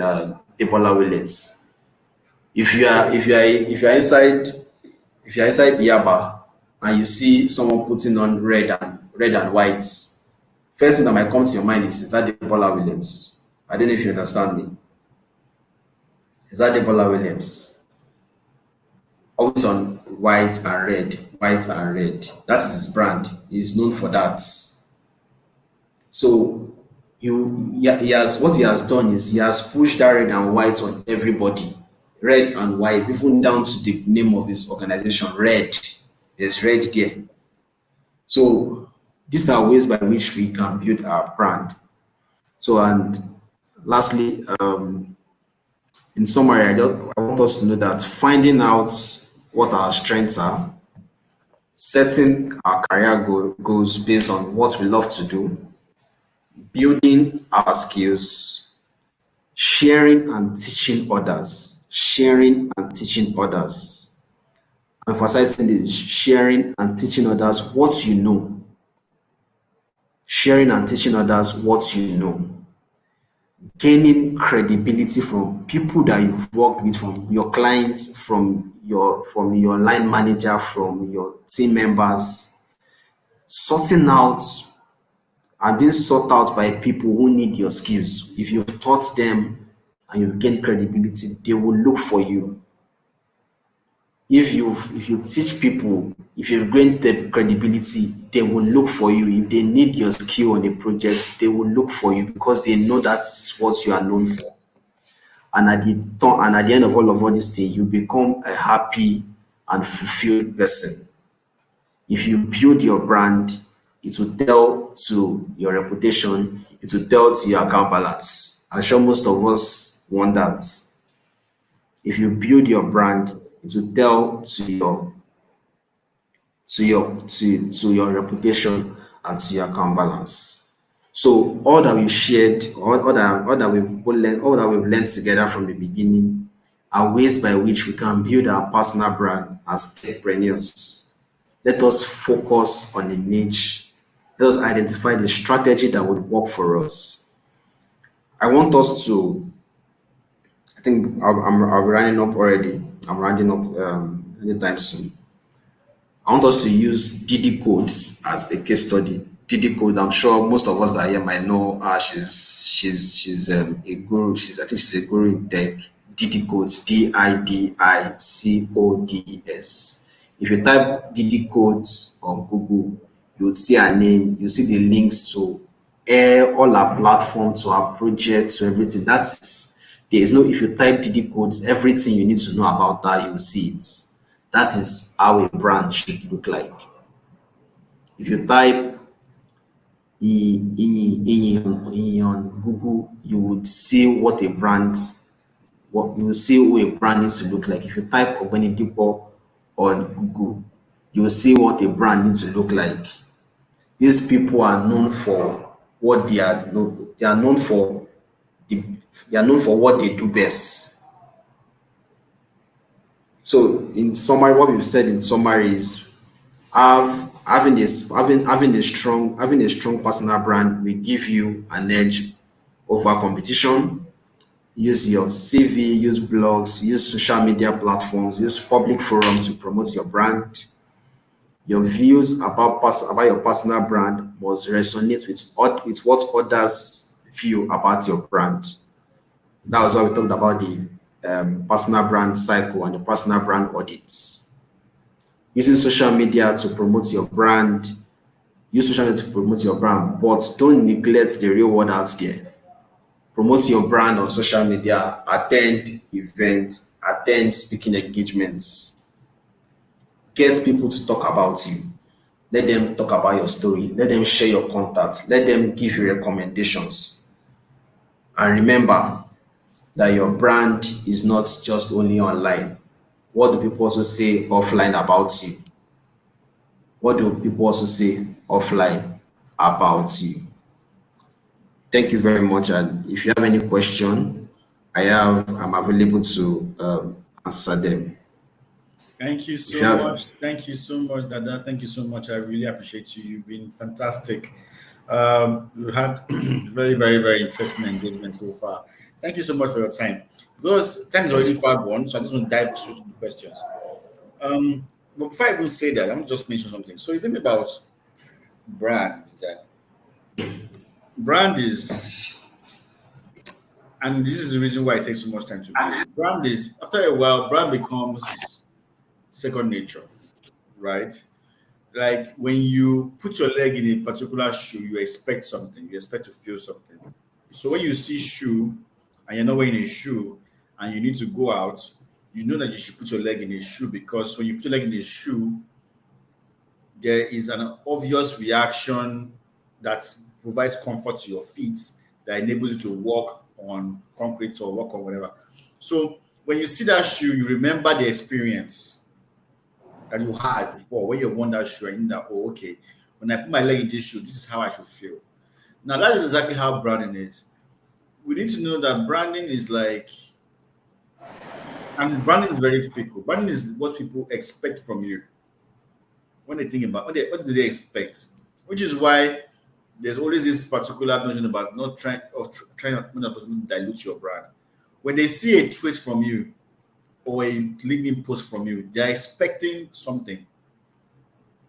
Ebola Williams. If you are inside Yaba and you see someone putting on red and white, first thing that might come to your mind is that Ebola Williams? I don't know if you understand me. Is that Ebola Williams? Always on white and red, white and red. That is his brand. He is known for that. So he has done is he has pushed that red and white on everybody. Red and white, even down to the name of his organization, Red. There's red there. So these are ways by which we can build our brand. So, and lastly, in summary, I want us to know that finding out what our strengths are, setting our career goals based on what we love to do, building our skills, sharing and teaching others. Emphasizing this, sharing and teaching others what you know. Sharing and teaching others what you know. Gaining credibility from people that you've worked with, from your clients, from your line manager, from your team members. Sorting out and being sought out by people who need your skills. If you've taught them and you've gained credibility, they will look for you. If you teach people, if you've gained the credibility, they will look for you. If they need your skill on a project, they will look for you because they know that's what you are known for. And at the end of all these things, you become a happy and fulfilled person. If you build your brand, it will tell to your reputation, it will tell to your account balance. I'm sure most of us want that. If you build your brand, it will tell to your reputation and to your account balance. So all that we've shared, all that we've learned together from the beginning are ways by which we can build our personal brand as techpreneurs. Let us focus on a niche. Let us identify the strategy that would work for us. I want us to, I think I'm running up already. I'm rounding up anytime soon. I want us to use Didi Codes as a case study. Didi Code, I'm sure most of us that here might know she's a guru. I think she's a guru in tech. DD codes, DIDICODES. If you type DD codes on Google, you would see our name, you see the links to all our platforms, to our projects, to everything. There is no, if you type DD codes, everything you need to know about that, you will see it. That is how a brand should look like. If you type on Google, you would see what you will see who a brand needs to look like. If you type Ogbeni Dipo on Google, you will see what a brand needs to look like. These people are known for what they are known. They are known for what they do best. So, in summary, what we've said in summary is having a strong personal brand will give you an edge over competition. Use your CV, use blogs, use social media platforms, use public forums to promote your brand. Your views about your personal brand must resonate with what others feel about your brand. That was why we talked about the personal brand cycle and the personal brand audits. Using social media to promote your brand, use social media to promote your brand, but don't neglect the real world out there. Promote your brand on social media, attend events, attend speaking engagements. Get people to talk about you. Let them talk about your story. Let them share your contacts. Let them give you recommendations. And remember that your brand is not just only online. What do people also say offline about you? What do people also say offline about you? Thank you very much. And if you have any question, I'm available to answer them. Thank you If you so have, much. Thank you so much, Dada. Thank you so much. I really appreciate you. You've been fantastic. We've had very, very, very interesting engagement so far. Thank you so much for your time. Because time is already far gone, so I just want to dive straight to the questions. But before I even say that, I'm just mention something. So you think about brand, is that brand is, and this is the reason why it takes so much time to build. Brand is, after a while, brand becomes second nature, right? Like when you put your leg in a particular shoe, you expect something, you expect to feel something. So when you see shoe and you're not wearing a shoe and you need to go out, you know that you should put your leg in a shoe, because when you put your leg in a shoe, there is an obvious reaction that provides comfort to your feet, that enables you to walk on concrete or walk on whatever. So when you see that shoe, you remember the experience that you had before when you worn that shoe, and you know that, oh, okay, when I put my leg in this shoe, this is how I should feel. Now that is exactly how branding is. We need to know that branding is like, and branding is very fickle. Branding is what people expect from you when they think about what do they expect, which is why there's always this particular notion about not trying not to dilute your brand. When they see a tweet from you or a LinkedIn post from you, they're expecting something.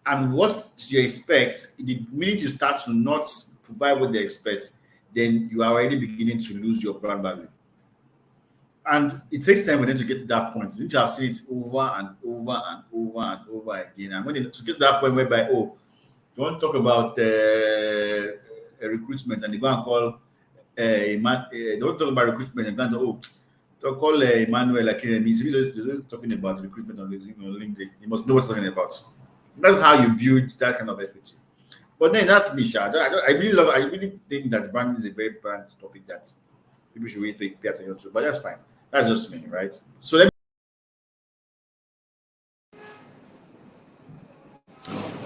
And what you expect, the minute you start to not provide what they expect, then you are already beginning to lose your brand value. And it takes time for them to get to that point. You need to have seen it over and over and over and over again. And when they to get to that point whereby, oh, you want to talk about a recruitment, and they go and call a man, they don't talk about recruitment and go and to call Emmanuel Akiremi. He's talking about recruitment on LinkedIn. You must know what he's talking about. That's how you build that kind of equity. But then that's me, Sha. I really think that branding is a very brand topic that people should really pay attention to. But that's fine. That's just me, right? So let me.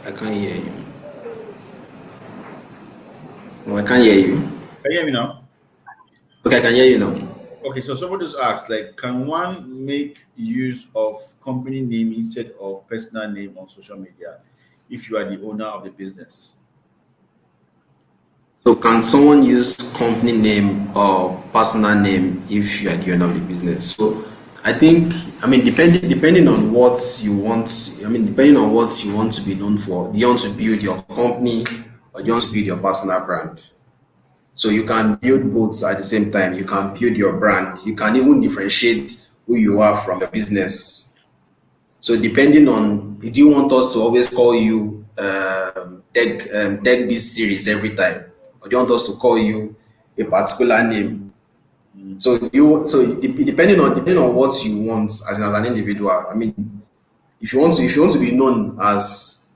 I can't hear you. No, I can't hear you. Can you hear me now? Okay, I can hear you now. Okay, so someone just asked, like, can one make use of company name instead of personal name on social media if you are the owner of the business? So can someone use company name or personal name if you are the owner of the business? So I think, depending on what you want, depending on what you want to be known for, do you want to build your company or do you want to build your personal brand? So you can build both at the same time. You can build your brand. You can even differentiate who you are from your business. So depending on, do you want us to always call you Techbiz series every time, or do you want us to call you a particular name? Depending on what you want as an individual. I mean, if you want to be known as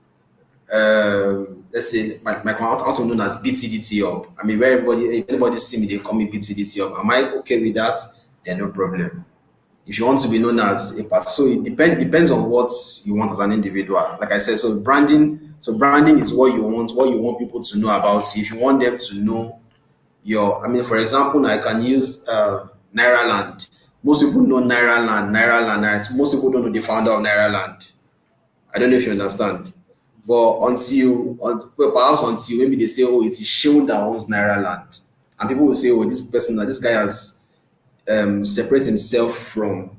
let's say my account known as BTDTHub. I mean, where if anybody see me, they call me BTDTHub. Am I okay with that? Then no problem. If you want to be known as a part, so it depends on what you want as an individual. Like I said, so branding is what you want people to know about you. If you want them to know I mean, for example, I can use Nairaland. Most people know Nairaland. Most people don't know the founder of Nairaland. I don't know if you understand. But perhaps until maybe they say, oh, it is Seun that owns Nairaland. And people will say, oh, this guy has separated himself from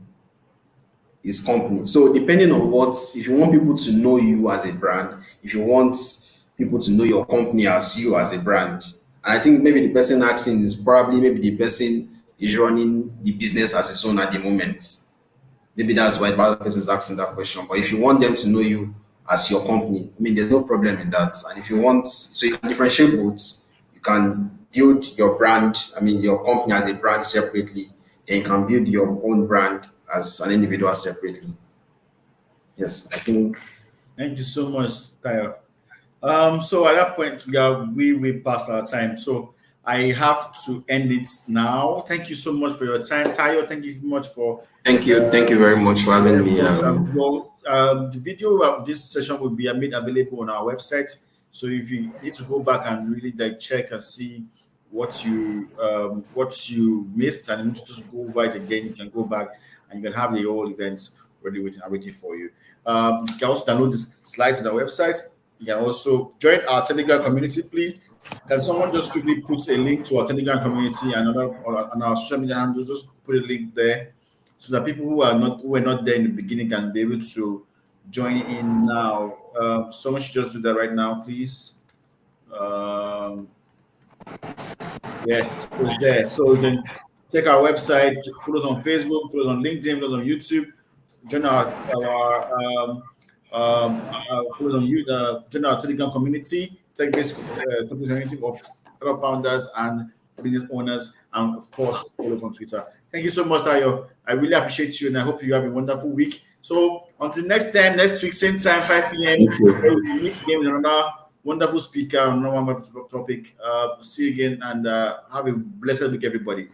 his company. So depending on if you want people to know you as a brand, if you want people to know your company as you as a brand, I think maybe the person asking is probably maybe the person is running the business as its own at the moment. Maybe that's why the person is asking that question. But if you want them to know you as your company, I mean, there's no problem in that. And if you want, so you can differentiate both. You can build your brand, I mean, your company as a brand separately. Then you can build your own brand as an individual separately. Yes, I think. Thank you so much, Tayo. So at that point, we are way past our time. So I have to end it now. Thank you so much for your time, Tayo. Thank you very much for. Thank you very much for having me. The video of this session will be made available on our website. So if you need to go back and really check and see what you missed and just go over it again, you can go back and you can have the whole events ready for you. You can also download the slides on our website. You can also join our Telegram community, please. Can someone just quickly put a link to our Telegram community and on our social media handles? Just put a link there so that people who were not there in the beginning can be able to join in now. Someone should just do that right now, please. Yes, it's there. So you can check our website, follow us on Facebook, follow us on LinkedIn, follow us on YouTube. Join our follow on join our Telegram community, Techbiz community of fellow founders and business owners, and of course follow us on Twitter. Thank you so much, Tayo. I really appreciate you, and I hope you have a wonderful week. So until next week, same time, 5 p.m. We'll meet again with another wonderful speaker on another wonderful topic. See you again, and have a blessed week, everybody.